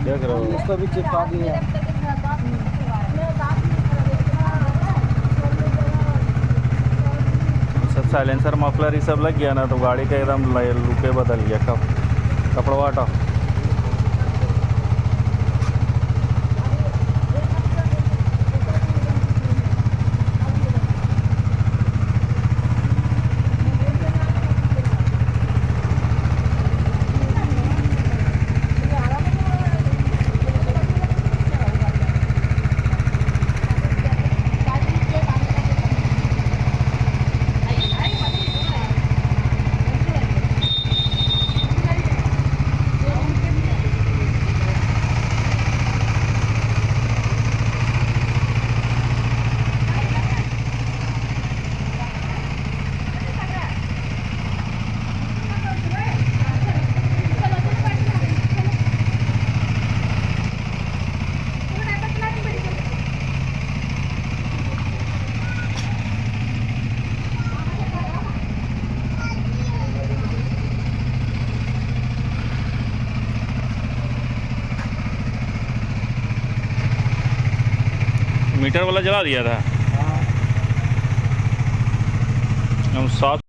देख रहे हो, इसको भी चिपका दिया। सब साइलेंसर मफलर ये सब लग गया ना, तो गाड़ी का एकदम लुके बदल गया। कपड़वा हटाओ। मीटर वाला जला दिया था हम 7